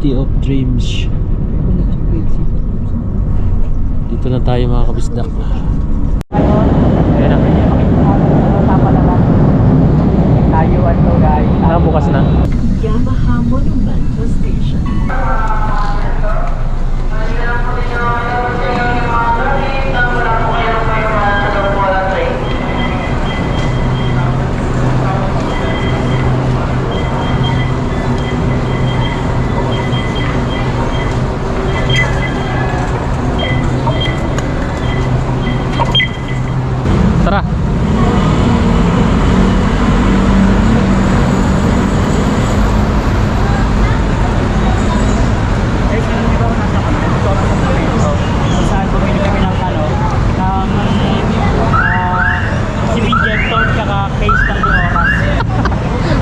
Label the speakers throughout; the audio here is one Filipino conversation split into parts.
Speaker 1: City of Dreams. Dito na tayo mga kabisdak. Ayan na.
Speaker 2: Tayuan to guys.
Speaker 1: Bukas na.
Speaker 3: Yamaha Monumental Station.
Speaker 1: Tara.
Speaker 2: Saan bumili kami ng si injector tsaka case ng oras.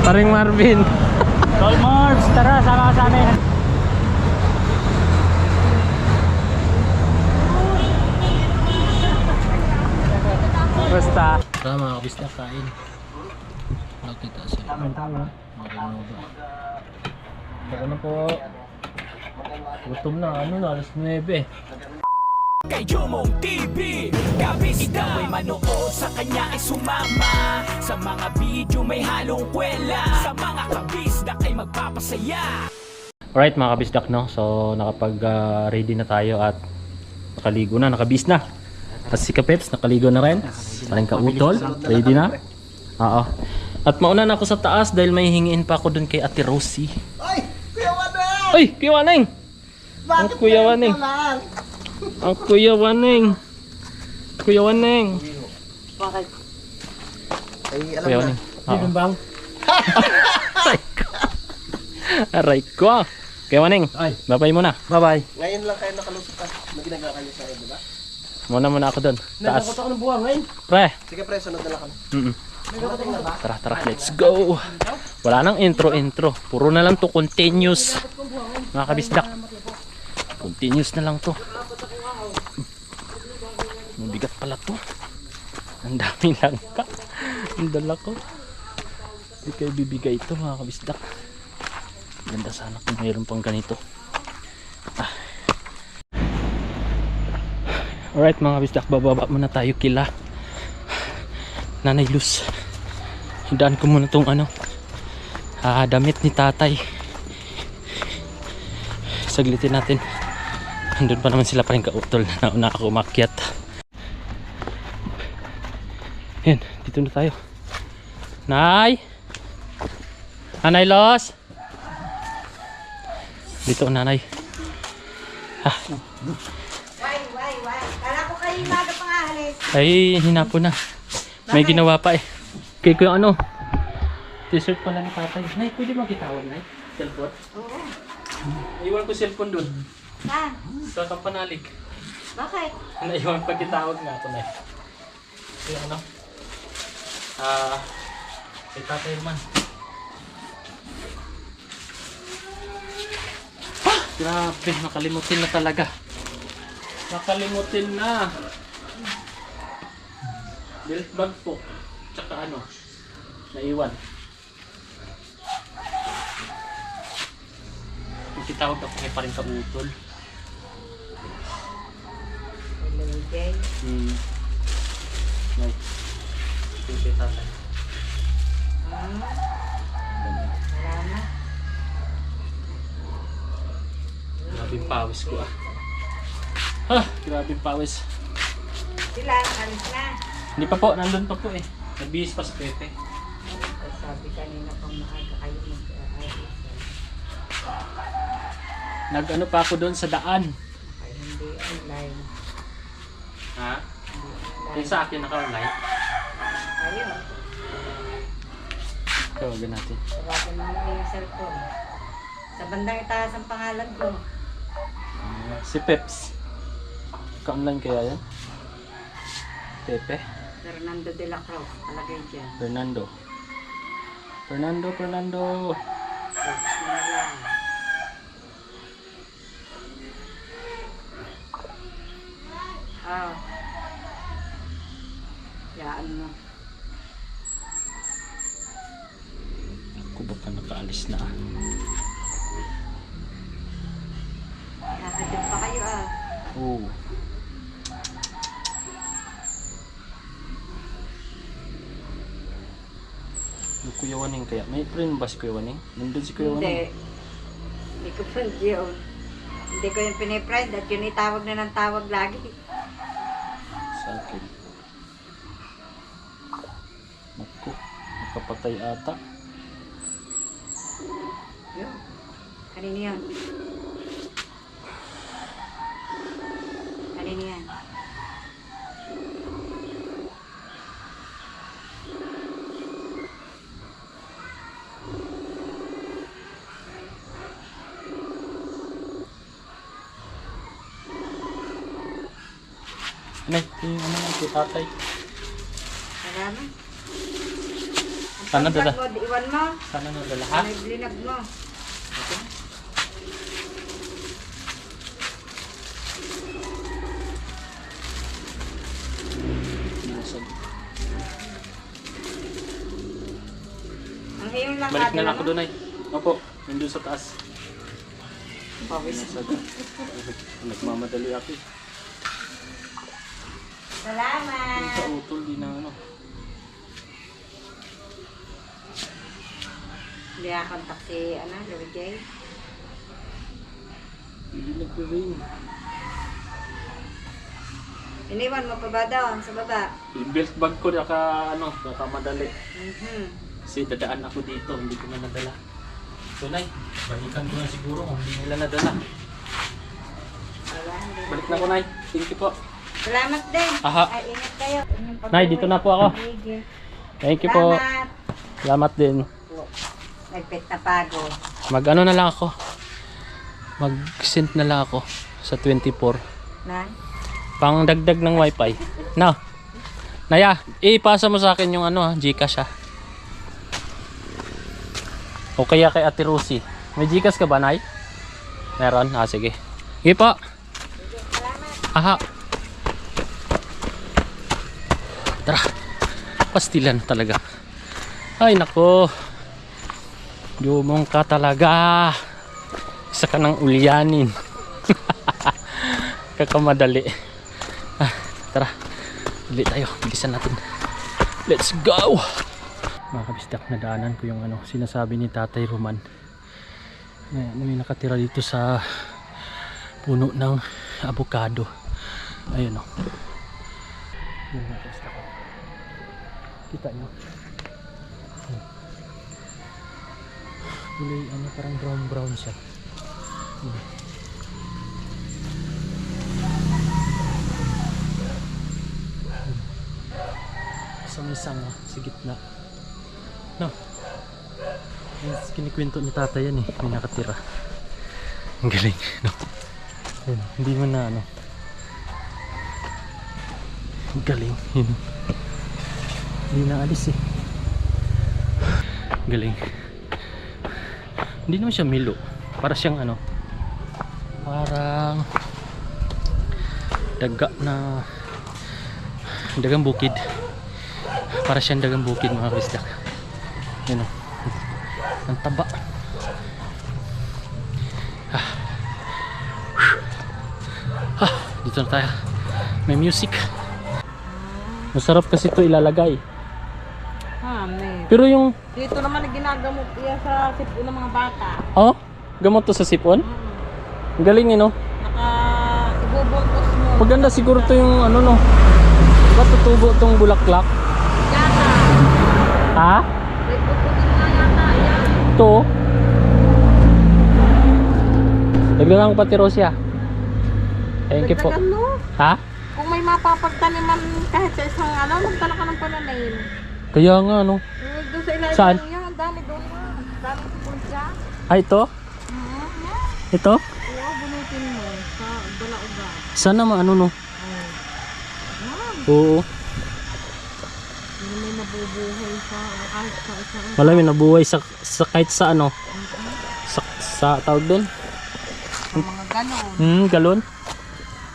Speaker 1: Paring Marvin.
Speaker 2: Tol Marbs, tara sama ka sa amin.
Speaker 1: Basta. Tara mga kabisdak, kain. Nakita sila.
Speaker 2: Tama.
Speaker 1: Marinova. Baka na po. Gutom na, ano na, alas 9.
Speaker 4: Kay Jomong TV, kabisda may manood, sa kanya ay sumama. Sa mga video may halong kwela, sa mga kabisda ay magpapasaya.
Speaker 1: Alright mga kabisdak, no? So nakapag ready na tayo at nakaligo na, nakabis na. At si Kapeps nakaligo na rin. Maling kautol, ready na. Oo. At mauna na ako sa taas dahil may hingiin pa ako dun kay Ate Rosie.
Speaker 5: Ay! Kuya Waneng!
Speaker 1: Ay! Kuya Waneng! Ang
Speaker 5: Bakit
Speaker 1: Kuya
Speaker 5: meron
Speaker 1: Waneng!
Speaker 5: ka lang?
Speaker 1: Ang Kuya Waneng! Kuya Waneng!
Speaker 5: Bakit? Ay, alam
Speaker 1: Kuya
Speaker 5: na.
Speaker 1: Waneng.
Speaker 2: Dito bang?
Speaker 1: Aray ko! Aray ko! Kuya Waneng,
Speaker 2: Ay.
Speaker 1: babay muna.
Speaker 2: Bye-bye.
Speaker 5: Ngayon lang kayo nakalusot pa. May ginagawa kayo sa iyo, di ba?
Speaker 1: Muna ako dun. Taas.
Speaker 2: Nakakot ako ng buwan ngayon.
Speaker 1: Pre!
Speaker 5: Sige pre, sunod na lang kami.
Speaker 1: Tara, tara, let's go. Wala nang intro. Puro na lang to continuous. Mga kabisdak. Continuous na lang to. Mabigat pala to. Ang dami lang ka. Ang dala ko. Hindi kayo bibigay ito mga kabisdak. Ganda sana kung mayroon pang ganito. Alright mga kabisdak, bababa muna tayo kila Nanay Luz. Hindaan ko muna tong damit ni tatay. Saglitin natin. Andun pa naman sila pa rin kautol. Nauna ako umakyat. Yan, dito na tayo. Nay! Nanay Luz! Dito nanay.
Speaker 6: Why? Kala ko kayo maga pang aalis.
Speaker 1: Ay, hinapo na. May ginawa pa eh. Kaya ko yung t-shirt pala ni tatay. Nay, pwede magkitawag, Nay? Cellphone?
Speaker 6: Oo.
Speaker 1: Iwan ko cellphone dun.
Speaker 6: Ha?
Speaker 1: Sa kapanalig.
Speaker 6: Bakit?
Speaker 1: Naiwan pagkitawag nga ako, Nay. Kaya kay tatay man. Grabe, nakalimutin na talaga. Nakalimutin na. Belt bag po. Tsaka naiwan. Kitawag ako kay paring kautol.
Speaker 6: Hello, Jay.
Speaker 1: Nay. Ito kay tatay.
Speaker 6: Salamat.
Speaker 1: Grabe yung pawis ko grabe yung pawis.
Speaker 6: Sila, nakalis na.
Speaker 1: Hindi pa po, nandun pa po eh. Nagbihis pa si Pepe.
Speaker 6: Sabi kanina pang maaga kayo mag-aalis.
Speaker 1: Nag pa ako doon sa daan.
Speaker 6: Ay, hindi online.
Speaker 1: Ha? Yung sa akin naka-online.
Speaker 6: Ayun.
Speaker 1: Tawagan natin.
Speaker 6: Tawagan mo yung cellphone. Sa bandang itaas ang pangalan ko.
Speaker 1: Si Peps. Ka-online kaya yan? Pepe?
Speaker 6: Fernando de la Cruz. Palagay dyan.
Speaker 1: Fernando.
Speaker 6: Search mo na lang. Yaan mo.
Speaker 1: Ako ba pa nakaalis na? Oo. Yung Kuya Waning kaya. May friend ba si Kuya Waning? Nandun si Kuya
Speaker 6: Hindi.
Speaker 1: Waning.
Speaker 6: Hindi ko friend yun. Hindi ko yung pinipriend at yun itawag na ng tawag lagi.
Speaker 1: Sa akin. Naku. Nakapatay ata.
Speaker 6: Yun. Kanino yun? Kanino yan?
Speaker 1: Nay, yung ano nga si tatay.
Speaker 6: Salamat.
Speaker 1: Sana
Speaker 6: Ang
Speaker 1: dala.
Speaker 6: pagkat mo, iwan mo.
Speaker 1: Sana nadala ha?
Speaker 6: May blinag mo. Ang iyong lang
Speaker 1: Balik na
Speaker 6: kadala
Speaker 1: lang ako
Speaker 6: mo.
Speaker 1: doon ay. Opo, nandun sa taas.
Speaker 6: Pawis.
Speaker 1: Nagmamadali ako eh.
Speaker 6: Salamat.
Speaker 1: Sa utol, di na ano.
Speaker 6: Hindi kontak si Louie J.
Speaker 1: Hindi nagpe-rain.
Speaker 6: Iniwan mo pa ba doon sa baba?
Speaker 1: Yung belt bag ko nakamadali. Kasi dadaan ako dito, hindi ko na nadala. So nay, balikan ko na siguro kung hindi nila nadala.
Speaker 6: Wala, hindi.
Speaker 1: Balik na ko nay. Thank you po.
Speaker 6: Salamat din.
Speaker 1: Aha.
Speaker 6: Ay, ingat kayo.
Speaker 1: Nay, dito na po ako.
Speaker 6: Sige.
Speaker 1: Thank you po.
Speaker 6: Salamat.
Speaker 1: Salamat din.
Speaker 6: Nagpit na pagod.
Speaker 1: Mag ano na lang ako. Mag-send na lang ako sa 24.
Speaker 6: Na?
Speaker 1: Pang dagdag ng wifi. No. Naya, ipasa mo sa akin yung ano Gcash ha. O kaya kay Ate Rosie. May Gcash ka ba, Nay? Meron? Ah, sige. Sige po. Aha. Tara. Pastilan talaga. Ay, nako. Dumong ka talaga. Isa ka ng ulyanin. Kakamadali. Ah, tara. Dali tayo. Bilisan natin. Let's go! Mga kabisdak, nadaanan ko yung ano, sinasabi ni Tatay Roman. May nakatira dito sa puno ng avocado. Ayun o. Yun mga kabisdak. Kita nyo. Kulay ano, parang brown siya. Sa isang sa gitna. No. Yung kinikwento ni Tatay yan eh. May nakatira. Ang galing. No? Ayun, hindi mo na ano. Ang galing. Yun. Hindi na alis eh. Galing. Hindi naman siya milo. Para siyang ano. Parang daga na dagang bukid. Para siyang dagang bukid mga kabisdak. Yun o. Ang taba. Dito na tayo. May music. Masarap kasi ito ilalagay.
Speaker 7: May.
Speaker 1: Pero yung
Speaker 7: Dito naman ginagamot iya sa sipo ng mga bata.
Speaker 1: oh, gamot to sa sipon. Ang galing eh no.
Speaker 7: Ibubungkus mo.
Speaker 1: Maganda siguro to yung ano no. Diba tutubo tong bulaklak?
Speaker 7: Yata.
Speaker 1: Ha?
Speaker 7: May pupunin nga yata. Yan.
Speaker 1: Ito. Dagdagan ko pati Rosia. Thank you po.
Speaker 7: Dagdagan mo.
Speaker 1: Ha?
Speaker 7: Kung may mapapagtaniman kahit sa isang magdala ka ng pananim.
Speaker 1: Kaya nga no.
Speaker 7: Doon sa ilalim
Speaker 1: Saan?
Speaker 7: yan. Ang dami doon na. Ang dami sipon siya.
Speaker 1: Ah, ito? Ito?
Speaker 7: Oo, bunutin mo. Sa balauga.
Speaker 1: Sana maano no? Oo.
Speaker 7: Hindi may nabubuhay sa kahit sa isang.
Speaker 1: Malami nabuhay sa kahit sa ano. Sa tawag doon?
Speaker 7: Mga ganon.
Speaker 1: Galon.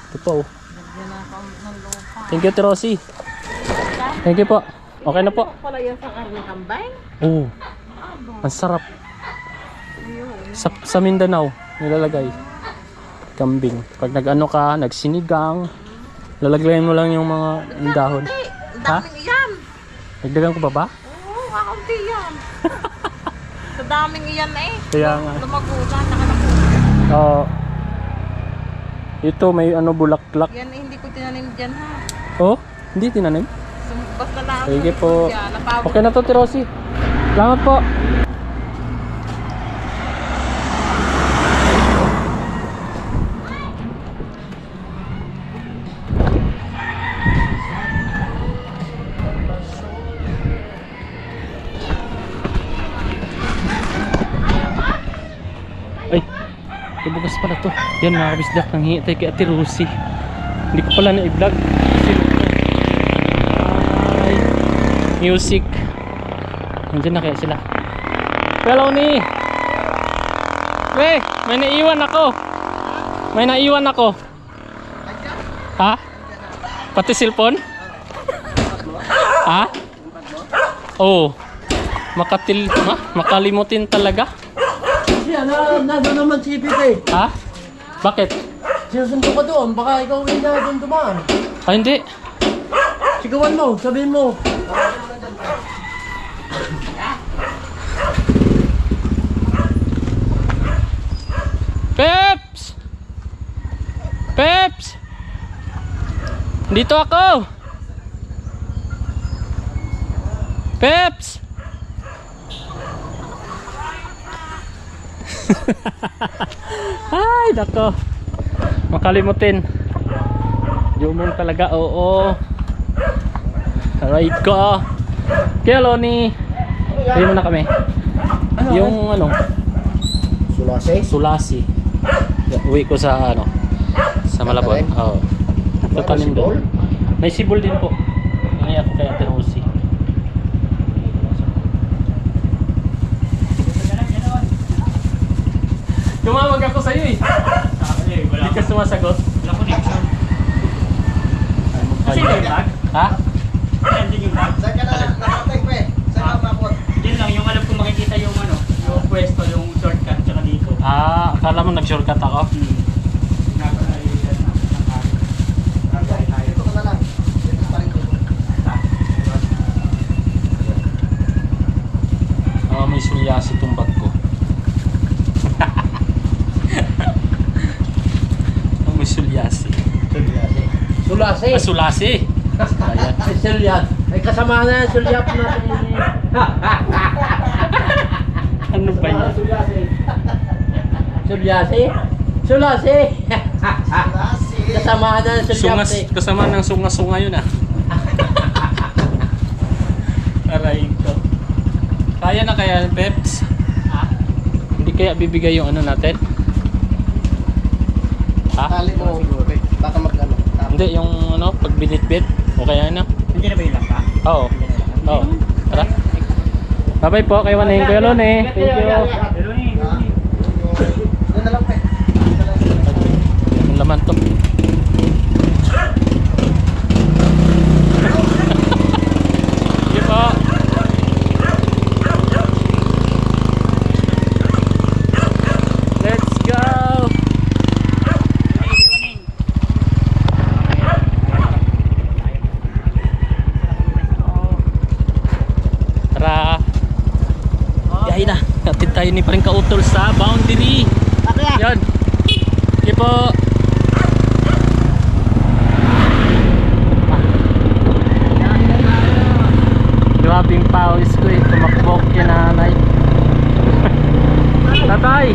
Speaker 1: Ito po.
Speaker 7: Lagyan na ka ng lupa.
Speaker 1: Thank you, Rosie. Thank you po. Okay na po.
Speaker 7: Pala yan sa karne kambay.
Speaker 1: Oo. Ang sarap. Sa Mindanao nilalagay. kambing. Pag nag-ano ka, nagsinigang, lalaglayan mo lang yung mga dahon.
Speaker 7: Ang
Speaker 1: Ha?
Speaker 7: daming iyan.
Speaker 1: Nagdagan ko ba ba?
Speaker 7: Oo, kakaunti yan. Sa daming iyan eh.
Speaker 1: Kaya nga.
Speaker 7: Lumagutan, nakalagutan.
Speaker 1: Oo. Ito may ano bulaklak.
Speaker 7: Yan eh, hindi ko tinanim dyan ha.
Speaker 1: Oh, hindi tinanim.
Speaker 7: Basta lang.
Speaker 1: Sige po.
Speaker 7: Yan, napabot.
Speaker 1: Okay na to, Tirosi. Salamat po. Ay, bukas pala to. Yan mga kabisdak, nanghingi tayo kay Ate Rosie. Hindi ko pala na-i-vlog. Ay, music. Nandiyan na kaya sila. Hello ni. May naiwan ako. May naiwan ako. Ha? Pati cellphone? Ha? Oh. Makalimutin talaga.
Speaker 5: Siya, nandun naman si Pete.
Speaker 1: Ha? Bakit?
Speaker 5: Sinusundo ka doon, baka ikaw ay na doon dumaan.
Speaker 1: Ah, hindi.
Speaker 5: Sigawan mo, sabihin mo.
Speaker 1: Peps! Peps! Dito ako! Peps! Ay, nako. Makalimutin. Jumong talaga, oo. Aray ko. Kaya Loni. Ayun muna kami. Yung ano,
Speaker 5: Sulase?
Speaker 1: sulasi. Uwi ko sa ano, sa Malabon. Oo. Ito kanin doon. May sibol din po. Ngayon ako kay Ate Rosie. Tumawag ako sa'yo eh. Hindi ka sumasagot.
Speaker 2: Wala connection. Kasi yung bag?
Speaker 1: Ha?
Speaker 2: Nandun yung bag?
Speaker 5: Saan ka na nakatay pa eh? Saan ka mapot?
Speaker 2: Yun lang, yung alam ko makikita yung ano, yung pwesto, yung shortcut, tsaka dito.
Speaker 1: Ah, akala mo nag-shortcut ako?
Speaker 5: Dito ka na lang. Dito pa rin ko.
Speaker 1: Ah, may sulyasi itong bag ko. Ah, may sulyasi.
Speaker 5: Sulase?
Speaker 1: Ah, sulasi. Ayan.
Speaker 5: Ay, Sulyat. Ay, kasama na yan, Sulyat natin.
Speaker 1: Ano ba yan?
Speaker 5: Sulyase? Sulase? Kasama na yan, Sulyat.
Speaker 1: Sungas, kasama ng sunga-sunga yun ah. Aray ko. Kaya na kaya, Peps?
Speaker 2: Ha?
Speaker 1: Hindi kaya bibigay yung ano natin? Ha?
Speaker 5: Tali mo, baka mag-ano.
Speaker 1: Hindi, yung ano, pag binitbit. O kaya na?
Speaker 2: Hindi na ba yung langka?
Speaker 1: Oo. Oo. Tara. Bye-bye po kay Waneng. Kuya Lone. Thank you.
Speaker 2: Pero ni,
Speaker 5: Doon na lang pa eh.
Speaker 1: Ang laman to. Sige po. Let's go. Tara. Yahin na. Natin tayo ni paring kautol sa boundary. Yan. Sige po. Grabing pawis ko eh. Tumakbok yung nanay. Tatay.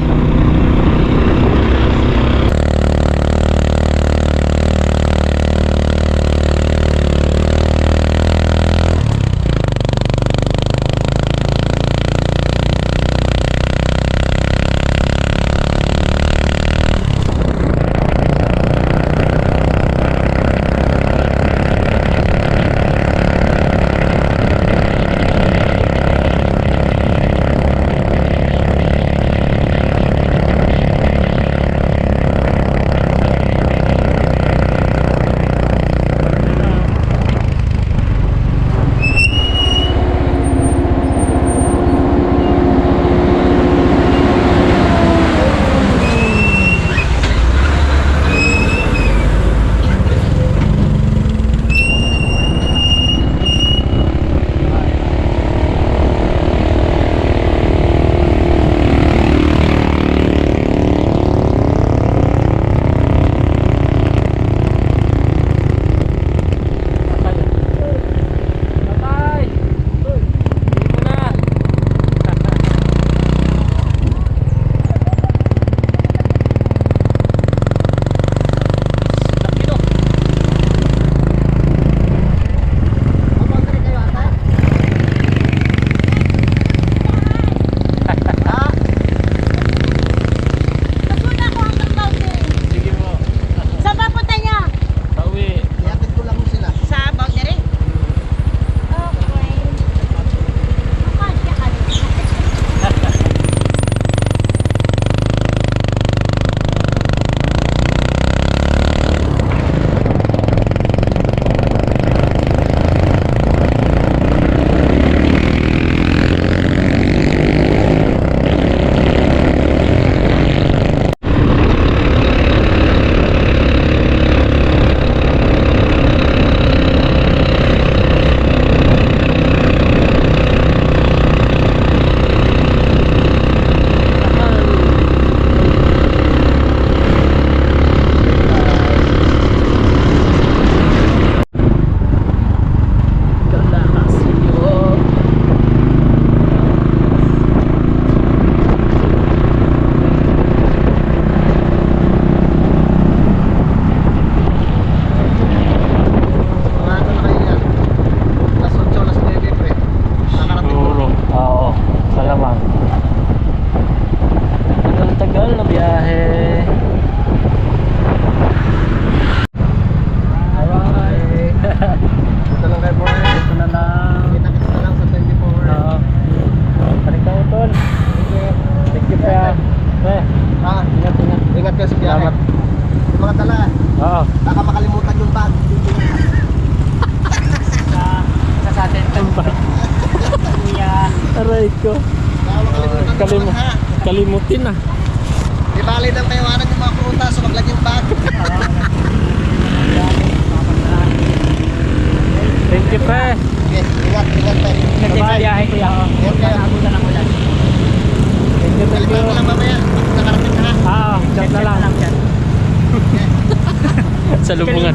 Speaker 1: ko. Kalimutin ah.
Speaker 5: Di bali ng kayawanan yung mga prutas, so maglag yung bag.
Speaker 1: Thank you, pre.
Speaker 5: Okay, ingat pa.
Speaker 2: Nagtay sa biyahe kuya.
Speaker 5: Ingat kayo.
Speaker 2: Nakabutan ako lang.
Speaker 1: Thank you, thank you.
Speaker 5: Balik lang mamaya. Nakarating na ha.
Speaker 1: Chat na lang.
Speaker 2: dyan.
Speaker 1: Sa lubungan.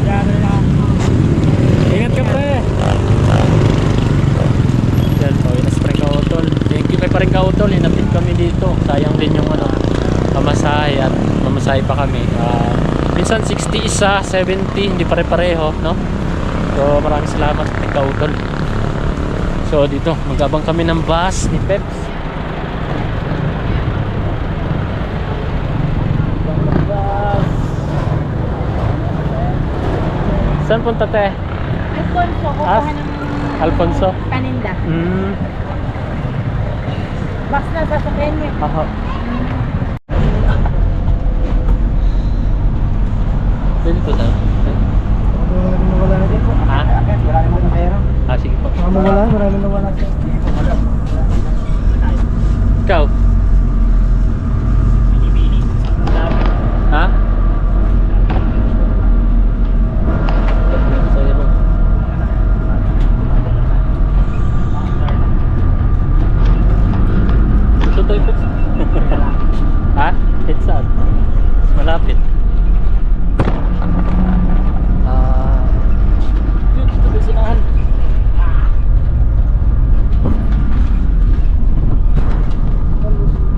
Speaker 2: Yan na.
Speaker 1: Ingat ka, pre. Yan, pawinas pa rin ka, Utol. Thank you kay pa rin ka, Utol. Hinapit kami dito. Sayang din yung ano, pamasahe at mamasahe pa kami. Minsan 60 isa, 70, hindi pare-pareho, no? So maraming salamat kay ka, Utol. So dito, mag-abang kami ng bus ni Peps. Saan punta, te?
Speaker 7: Alfonso, kukuha ng
Speaker 1: Alfonso?
Speaker 7: paninda. Bas na sasakyan niya.
Speaker 1: Aha. Dito na.
Speaker 5: Wala na dito.
Speaker 1: Ha?
Speaker 5: Marami mo na pera.
Speaker 1: Ah, sige po.
Speaker 5: Marami na wala.
Speaker 1: Ikaw? Ha? Sa'yo mo. Gusto tayo po. Ha? It's saan? Malapit. Yun, ito sinahan.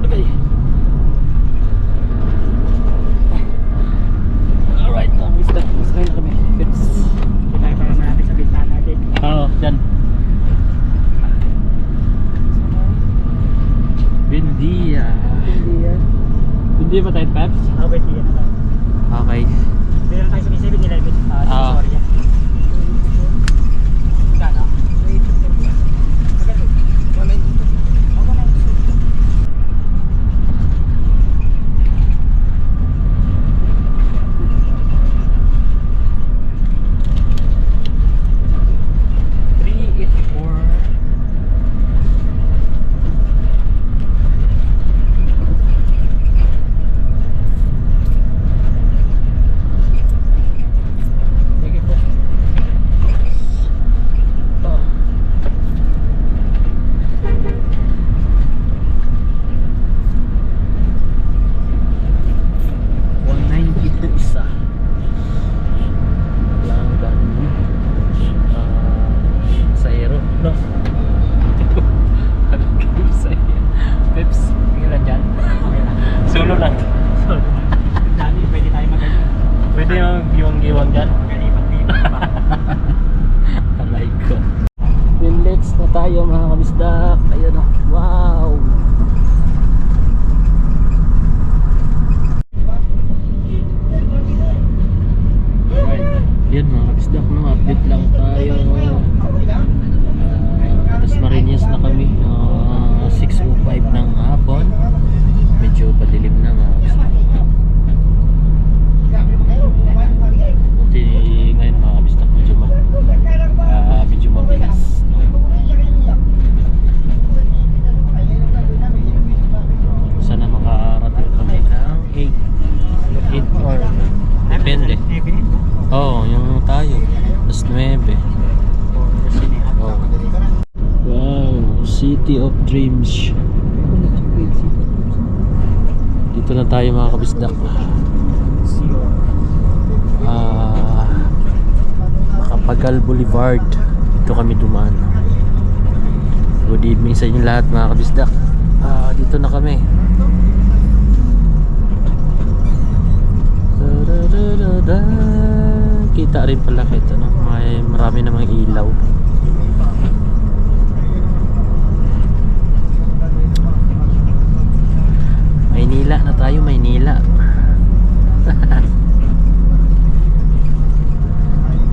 Speaker 1: Okay. Alright, basta na kami. Pips.
Speaker 2: Hindi tayo para malapit sa bintana natin.
Speaker 1: Oo, dyan. Bendia. Hindi ba tayo, Peps?
Speaker 2: Okay, hindi yan.
Speaker 1: Okay.
Speaker 2: Hindi lang tayo sa 7-Eleven.
Speaker 1: Ah.
Speaker 2: Sorry. Magkano?
Speaker 1: Pwede yung giwang-giwang dyan? Alay ko. Relax na tayo mga kabisdak. Ayun o. Wow! Alright. Yan mga kabisdak. Mga update lang tayo. Tapos Marinas na kami. 6:05 ng hapon. Medyo padilim na mga kabisdak. Ngayon mga kabistak medyo mabilas, no? Sana makarating kami ng 8 or depende. Oo, yung tayo tas 9. Oh. Wow, City of Dreams. Dito na tayo mga kabisdak. Makapagal Boulevard. Dito kami dumaan. Good evening sa inyo lahat mga kabisdak. Dito na kami. Kita rin pala kahit ano, may marami namang ilaw. Maynila na tayo, Maynila.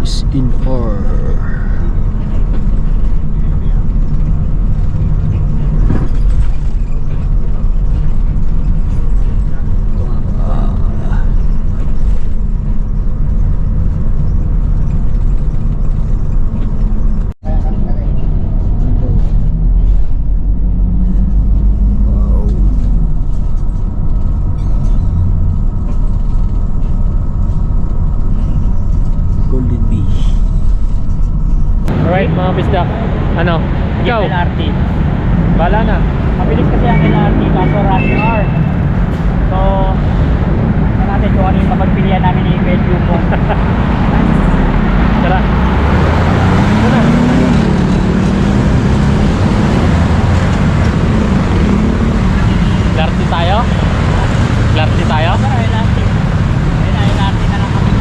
Speaker 1: Is in or Alright mga bisdak. Ano? Ikaw?
Speaker 2: Jeep LRT.
Speaker 1: Bala na.
Speaker 2: Mabilis kasi ang LRT kaso rush hour. So, tingnan natin kung ano yung mapagpilian namin ni Medyo mo.
Speaker 1: Tara. Tara. Larti tayo? Larti tayo?
Speaker 2: Tara, LRT. Ayun na, LRT na lang kami.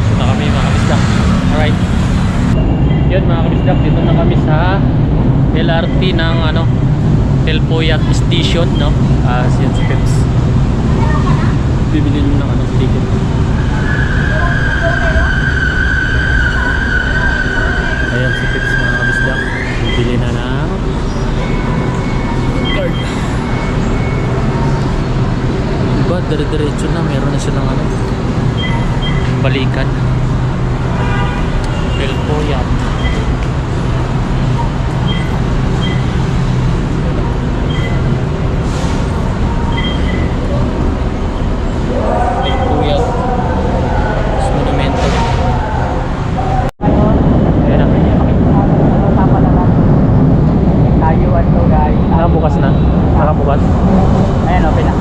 Speaker 1: Dito na kami mga kabisdak. Alright. Yun mga kabisdak, dito na kami sa LRT ng ano, Telpoyat Station, no? Yun si Peps. Bibili nyo ng ano, ticket. Ayan si Peps mga kabisdak. Bibili na ng card. Diba, dire-diretso na. Meron na silang ano, balikan. Telpoyat. Telpoyat Monumento. Ayan na.
Speaker 2: Tama na lang. Tayuan to guys.
Speaker 1: Nakabukas na. Nakabukas.
Speaker 2: Ayan, open na.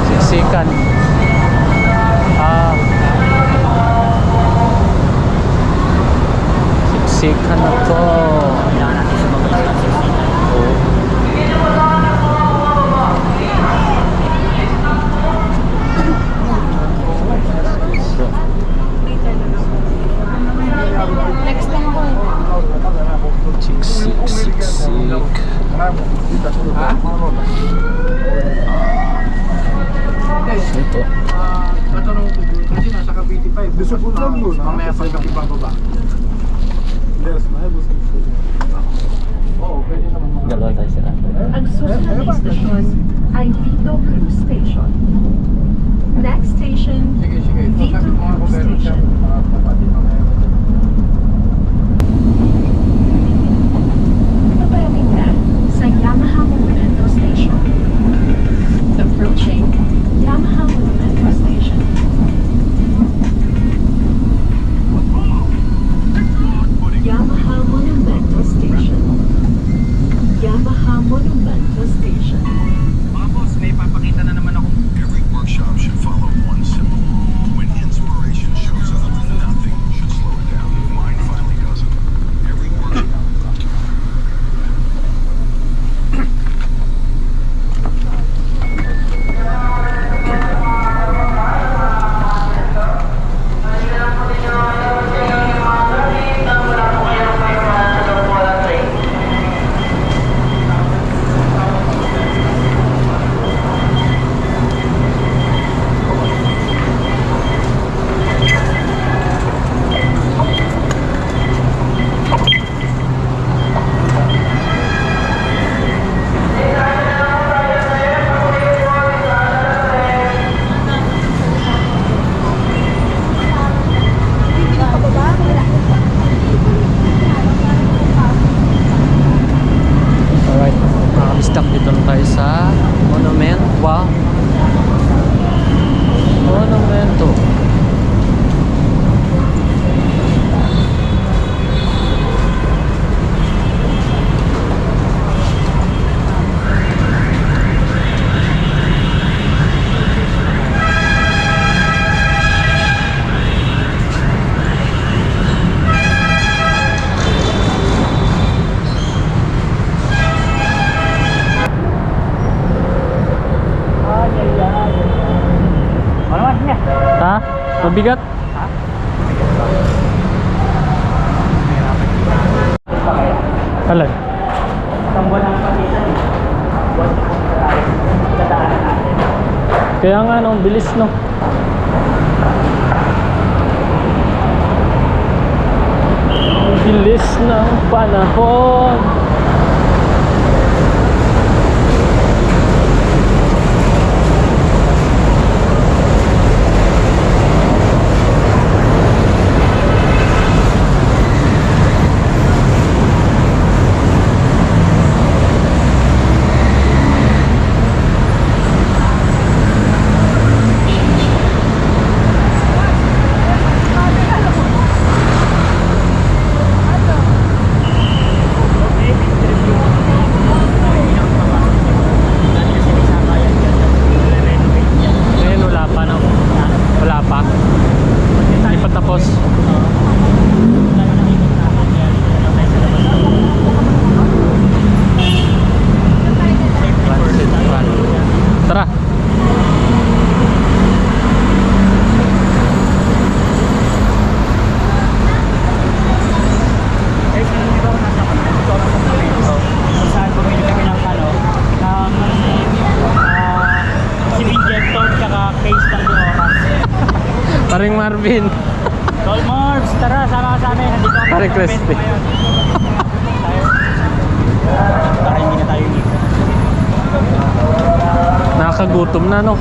Speaker 1: Siksikan. Siksikan na to.
Speaker 2: Kailangan natin sa mga
Speaker 1: So,
Speaker 7: Next lang ako eh.
Speaker 1: siksik. Ito.
Speaker 5: Kasi nasa Cavite 5. Gusto ko lang yun. Mamaya pa yung ibababa. Oo, pwede naman mga.
Speaker 1: Dalawa tayo sila.
Speaker 3: Ang susunod na istasyon ay Vito Cruz Station. Next station,
Speaker 5: Sige.
Speaker 3: Vito
Speaker 5: Sabi ko nga kung
Speaker 3: Cruz
Speaker 5: meron siya.
Speaker 3: Station.
Speaker 5: Kapatid mamaya.
Speaker 3: Paparating na sa Yamaha Monumento Station. Approaching Yamaha Monumento Station. Yamaha Monumento Station. Yamaha Monumento Station.
Speaker 5: Mga boss, may papakita na naman ako.
Speaker 8: Every workshop should follow one simple rule. When inspiration shows up, nothing should slow it down. Mine finally doesn't. Every workshop.
Speaker 1: Alright, mga kabisdak, dito na tayo sa Monument. Wow. Monumento.
Speaker 2: Ano mas niya?
Speaker 1: Ha? Mabigat? Alan?
Speaker 2: Isang buwan ang pagitan eh. Buwan sa dadaanan natin.
Speaker 1: Kaya nga, no, ang bilis, no? Ang bilis ng panahon. Marvin.
Speaker 2: Tol Marbs, tara, sama ka sa amin. Nandito kami
Speaker 1: Pare
Speaker 2: sa
Speaker 1: Crispy.
Speaker 2: event ngayon. Tayo. Para hindi na tayo dito.
Speaker 1: Nakakagutom na, no?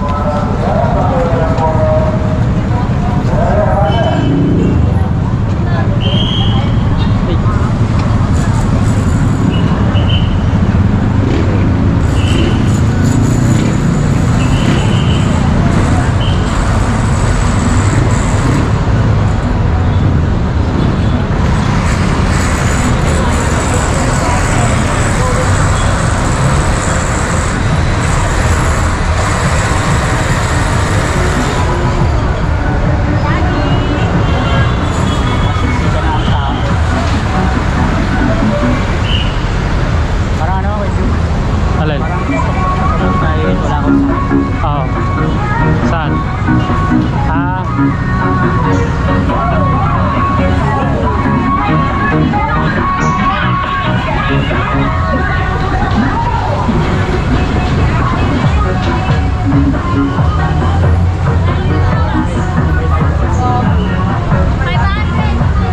Speaker 2: Masisiga na ang tao. Parang ano, medyo
Speaker 1: Alin?
Speaker 2: parang gusto ko magpapanood dahil wala akong sakit.
Speaker 1: Oo. Saan? Ah.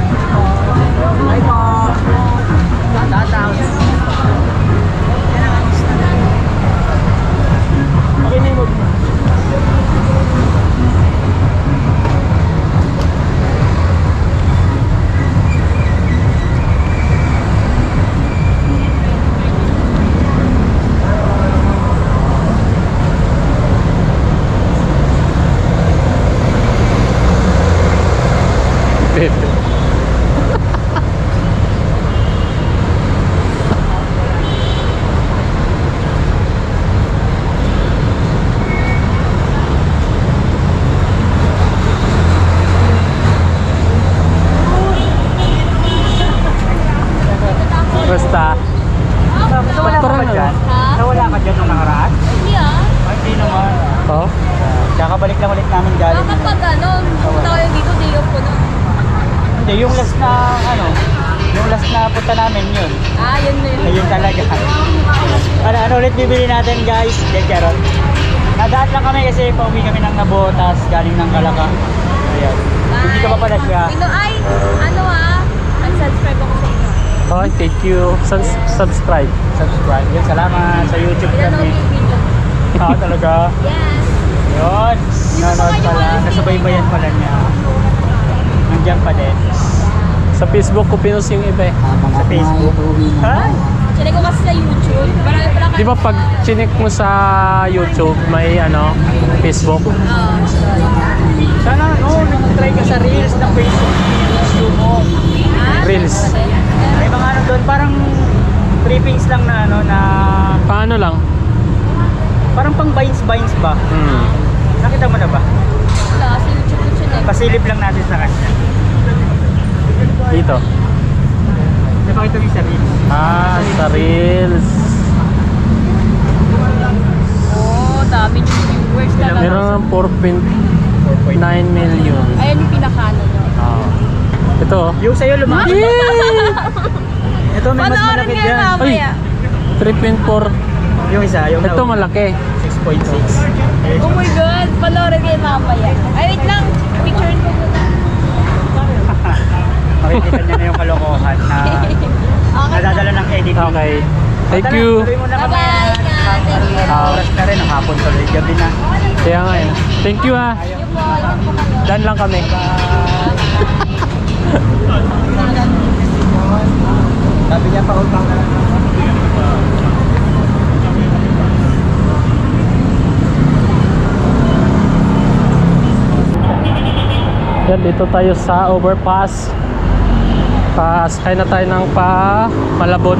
Speaker 2: Hi po! Okay na yung
Speaker 1: Basta.
Speaker 2: Nawala ka ba
Speaker 1: Parang
Speaker 2: dyan?
Speaker 7: Ha?
Speaker 2: Nawala ka dyan nung nakaraan?
Speaker 7: Hindi ah.
Speaker 2: Ay, hindi naman.
Speaker 1: Oh?
Speaker 2: Kakabalik lang ulit namin galing.
Speaker 7: Kapag ano, pumunta kayo dito, day off ko na.
Speaker 2: Hindi, yung last na, ano, yung last na punta namin yun.
Speaker 7: Ah, yun na yun.
Speaker 2: Ayun talaga. Ano ulit bibili natin guys? Chicharon. Nadaan lang kami kasi pauwi kami ng Nabotas galing ng Calaca. Ayan. Hindi ka pa pala siya.
Speaker 7: Ay, ano ah, unsubscribe ako sa inyo.
Speaker 1: Oh, thank you. Subscribe.
Speaker 2: Subscribe. Yun, salamat sa YouTube
Speaker 7: Pinanood
Speaker 2: kami.
Speaker 7: yung video.
Speaker 2: Talaga.
Speaker 7: Yes.
Speaker 2: Yun. Nanonood pala. Nasubaybayan pala niya. Nandiyan pa din.
Speaker 1: Sa Facebook ko pinost yung iba eh.
Speaker 2: Sa Facebook. Hi!
Speaker 7: Sinay ko kasi sa YouTube. Marami pala kayo.
Speaker 1: Di ba pag chinik mo sa YouTube, may ano, Facebook?
Speaker 2: Sana nag-try ka sa Reels ng Facebook YouTube mo.
Speaker 1: Reels.
Speaker 2: May mga ano doon, parang trippings lang na ano na
Speaker 1: Paano lang?
Speaker 2: parang pang binds ba? Nakita mo na ba?
Speaker 7: Wala, sa YouTube ko siya.
Speaker 2: Pasilip lang natin sa kanya.
Speaker 1: Dito.
Speaker 2: Napakita mo sa Reels.
Speaker 1: Ah, sa Reels.
Speaker 7: Oh, dami yung viewers talaga.
Speaker 1: Meron ng 4.9 million.
Speaker 7: Ayan yung pinakano nyo.
Speaker 1: Ah. Ito.
Speaker 2: Yung sa'yo lumaki. Ito may mas
Speaker 7: Panoorin
Speaker 2: malaki
Speaker 7: nga
Speaker 2: dyan.
Speaker 7: mamaya.
Speaker 1: 3.4.
Speaker 2: Yung isa, yung
Speaker 1: Ito malaki.
Speaker 2: 6.6.
Speaker 7: Oh my God, panoorin kayo mamaya. Ay, wait lang. Picturein ko muna.
Speaker 2: Makikita niya na yung kalokohan na
Speaker 7: Okay.
Speaker 2: nadadala ng editing.
Speaker 1: Okay. Thank
Speaker 2: Tara,
Speaker 1: you.
Speaker 2: tuloy mo na kami.
Speaker 7: Bye-bye. Thank you.
Speaker 2: Oras na rin, ang hapon tuloy, gabi na.
Speaker 1: Kaya nga eh. Thank you ha.
Speaker 7: Yung po, yung po kayo.
Speaker 1: Dan lang kami.
Speaker 2: Sabi niya pa utang na lang.
Speaker 1: Yan, dito tayo sa overpass. Sakay na tayo ng Malabon.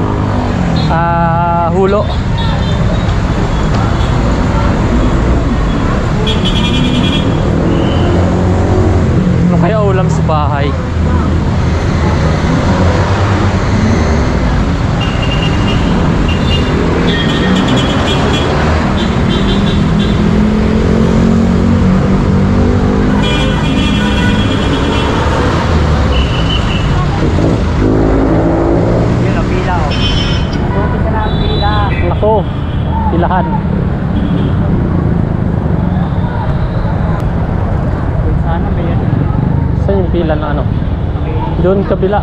Speaker 1: Hulo. Ano kaya ulam sa bahay?
Speaker 2: Yun ang pila oh. Buti ka na ang pila.
Speaker 1: Ako, pilahan.
Speaker 2: Sana ba yan?
Speaker 1: pila na ano. Doon kabila.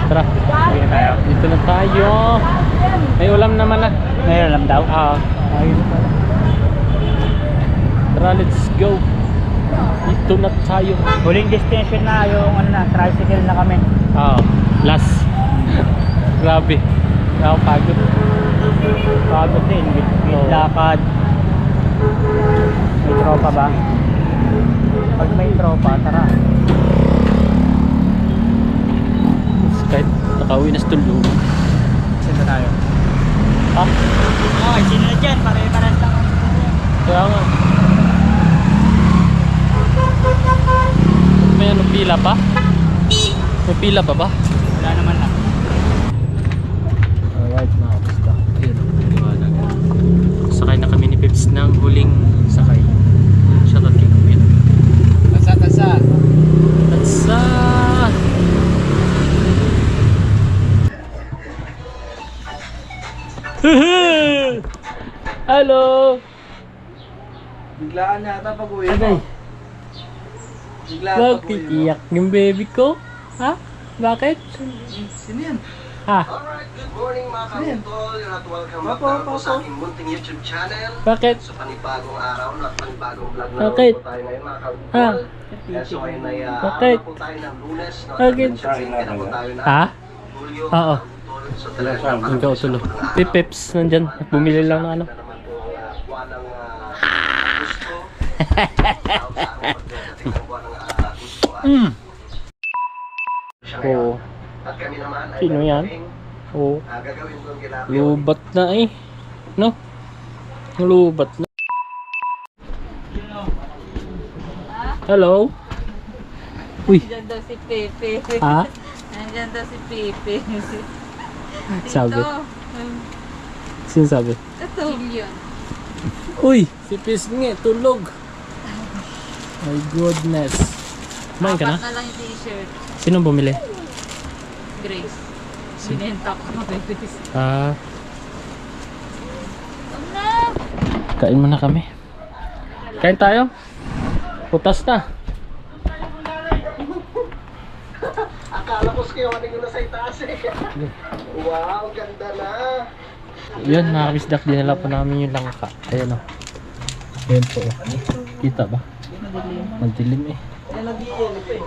Speaker 1: Tara. Dito na tayo. May ulam naman na.
Speaker 2: May alam daw.
Speaker 1: Ayun pala. Tara, let's go. Dito na tayo.
Speaker 2: Huling destination na yung ano na, tricycle na kami.
Speaker 1: Last. Grabe. Nakapagod.
Speaker 2: Pagod din, with lakad. May tropa ba? Pag may tropa, tara.
Speaker 1: Kahit nakauwi na sa tulog.
Speaker 2: Sino tayo?
Speaker 1: Ha?
Speaker 2: Okay, sino na dyan? Pare-paras lang.
Speaker 1: Kaya nga. May ano, pila pa? May pila pa ba?
Speaker 2: Wala naman na.
Speaker 1: Alright mga kapusta. Ayun, liwanag. Sakay na kami ni Pips ng huling sakay. Shoutout kay Kuya.
Speaker 5: Tasa.
Speaker 1: Tasa! Hello!
Speaker 5: Biglaan yata pag uwi
Speaker 1: Agay.
Speaker 5: mo. Biglaan pag
Speaker 1: Bakit
Speaker 5: uwi mo.
Speaker 1: iyak yung baby ko? Ha? Bakit?
Speaker 5: Sino yan?
Speaker 1: Ha?
Speaker 9: Alright, good morning mga kautol at welcome back
Speaker 5: Opo,
Speaker 9: na po
Speaker 5: opo.
Speaker 9: sa aking munting YouTube channel.
Speaker 1: Bakit?
Speaker 9: Sa panibagong araw at panibagong vlog na
Speaker 1: Bakit?
Speaker 9: naman po tayo ngayon mga kautol.
Speaker 1: Ha?
Speaker 9: So ngayon ay
Speaker 1: Bakit?
Speaker 9: araw po tayo ng Lunes. No?
Speaker 1: Bakit?
Speaker 9: Kaya po tayo na
Speaker 1: Ha?
Speaker 9: Julio,
Speaker 1: Oo.
Speaker 9: kautol. So talagang
Speaker 1: Ang kautulo. Pipips nandyan. Bumili lang ng ano.
Speaker 9: na naman po buwan ng Agosto. Sa aming pagdating ng buwan ng Agosto. Siya ngayon.
Speaker 1: Oo.
Speaker 9: At kami naman ay
Speaker 1: Sino yan? Oo.
Speaker 9: gagawin ko ang ginagawa.
Speaker 1: Lubat na eh. No? Lubat na. Hello? Uy.
Speaker 7: Nandiyan daw si Pepe.
Speaker 1: Ha?
Speaker 7: Nandiyan daw si Pepe.
Speaker 1: Sabi.
Speaker 7: Ito.
Speaker 1: Sino sabi?
Speaker 7: Ito. Jillian.
Speaker 1: Uy! Si Pisngi, tulog. My goodness. Kumain ka na?
Speaker 7: Apat na lang yung t-shirt.
Speaker 1: Sino bumili?
Speaker 7: Grace. Binenta ko kay Grace.
Speaker 1: Kain muna kami. Kain tayo. Putas na.
Speaker 9: Akala ko kayo ano yung nasa itaas eh. Wow, ganda na.
Speaker 1: Yun, mga kabisdak, dinala po namin yung langka. Ayan o. Ayan po. Kita ba? Madilim eh.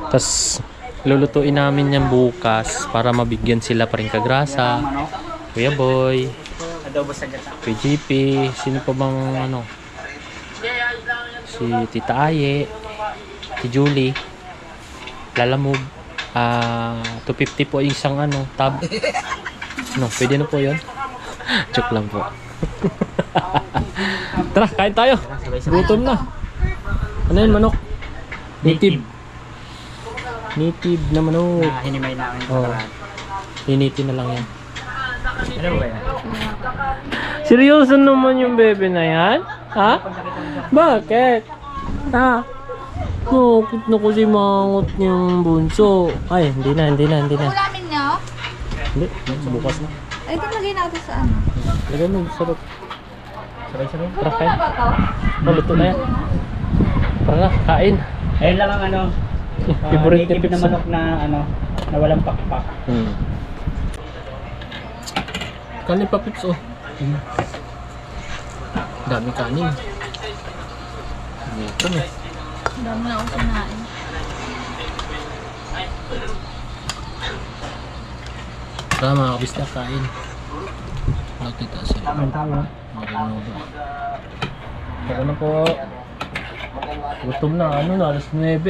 Speaker 1: Tapos, lulutuin namin yan bukas para mabigyan sila pa rin kagrasa. Kuya Boy,
Speaker 2: Adobo sa gata.
Speaker 1: Kuya JP, sino pa bang ano? Si Tita Aye, si Julie, Lalamove. 250 po yung isang ano, tab. No, pwede na po yun. Joke lang po. Tara, kain tayo. Gutom na. Ano yun, manok? Native. Native na manok.
Speaker 2: Na hinimay namin sa
Speaker 1: Oh.
Speaker 2: karaan.
Speaker 1: Hinitin na lang yan.
Speaker 2: Ano ba yan?
Speaker 1: Seryoso naman yung bebe na yan? Ha? Bakit? Ha? Bakit na kasi mangot niyang bunso? Ay, hindi na.
Speaker 7: Ulamin niyo?
Speaker 1: Hindi, bukas na.
Speaker 7: Ay, ito lagay natin sa ano?
Speaker 1: Lagay mo, sarap.
Speaker 2: Sabay-sabay.
Speaker 1: Tara, kain.
Speaker 7: Ano ba to?
Speaker 1: Maluto na yan. Tara, kain.
Speaker 2: Ayun lang ang ano,
Speaker 1: Favorite ni
Speaker 2: native
Speaker 1: Pips.
Speaker 2: na manok na ano, na walang pakpak.
Speaker 1: Kanin pa, Pips, oh. Dami kanin. Ito na.
Speaker 7: Ang dami na ako sinain.
Speaker 1: Tara, mga kabisda, kain. Nakita sila.
Speaker 2: Tama.
Speaker 1: Ako na po. Gutom na, ano na, alas 9.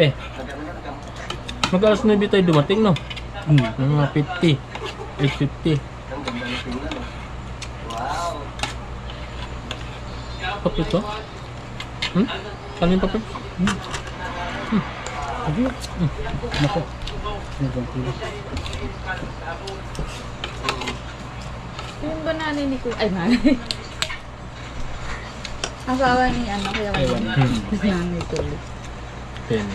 Speaker 1: Mag alas 9 tayo dumating, no? Mga 50. 8:50.
Speaker 9: Wow.
Speaker 1: Papit to? Kanin papit? Nako.
Speaker 7: Yung ba nanay ni Kuya? Ay, nanay. Asawa ni ano, kaya wala. Nanay ko.
Speaker 1: Pen.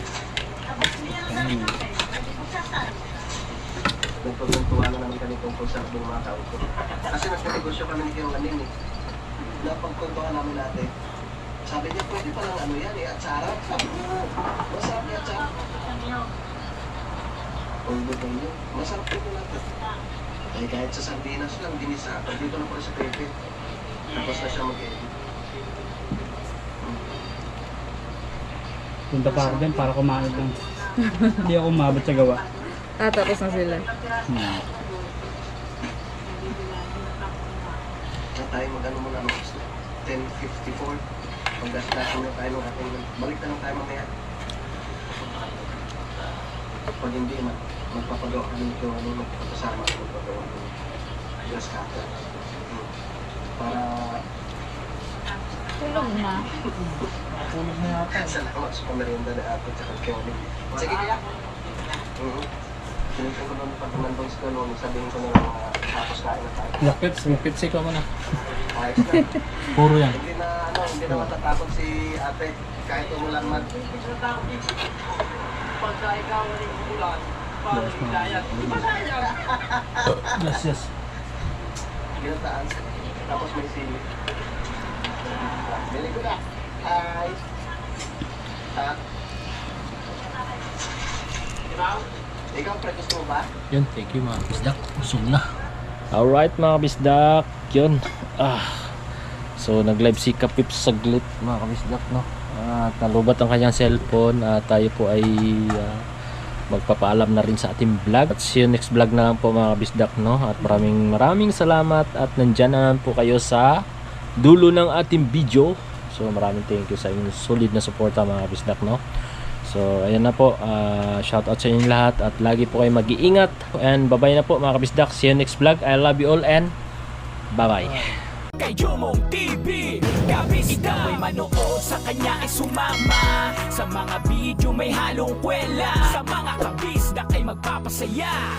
Speaker 9: Nagpagpuntuwa na namin kami tungkol sa abong mga kauto. Kasi nagpagnegosyo kami ni Kiyong Ganing eh. Napagpuntuwa namin natin. Sabi niya, pwede palang ano yan eh, atsara. Sabi ko, masarap yung atsara. Ang lutong niyo, masarap dito natin. Eh kahit sa sardinas lang, ginisa. Pag dito na pala sa pepe. Tapos na siya mag-edit.
Speaker 2: Punta pa ako dyan para kumain lang. Hindi ako umabot sa gawa.
Speaker 7: Tapos na sila.
Speaker 9: Na tayo mag-ano muna, 10:54. Pag-gastasin na tayo ng ating, balik na lang tayo mamaya. Pag hindi, magpapagawa ka dito, magpapasama ka magpapagawa ko. Gas cutter. Para...
Speaker 7: Tulog na.
Speaker 2: Tulog na yata.
Speaker 9: Salamat sa pamerienda na ato at saka Kelly. Sige kaya? Sinunod ko naman pag nandun sa kalong, sabihin ko na lang tapos kain na tayo.
Speaker 1: Magpipsi ka muna.
Speaker 9: Ayos na.
Speaker 1: Puro yan.
Speaker 9: Hindi na matatakot si ate kahit umulan man. Pagka ikaw ay umulan, parang hidayat.
Speaker 1: Yes.
Speaker 9: Ginataan. Tapos may sili. Bili ko na. Hi. Ikaw, pre, gusto mo ba?
Speaker 1: Yun, thank you mga bisdak. Busog na. Alright mga bisdak. Yun. So nag-live si Kapips saglit mga kabisdak, no? At nalubat ang kanyang cellphone at tayo po ay magpapaalam na rin sa ating vlog. At see you next vlog na lang po mga kabisdak, no? At maraming salamat at nandyan na po kayo sa dulo ng ating video. So maraming thank you sa inyong solid na suporta mga kabisdak, no? So ayan na po, shout out sa inyong lahat at lagi po kayo mag-iingat and bye bye na po mga kabisdak. See you next vlog. I love you all and bye bye.
Speaker 4: Kay Jomong TV, kabisda may manood, sa kanya ay sumama. Sa mga video may halong kwela, sa mga kabisda ay magpapasaya.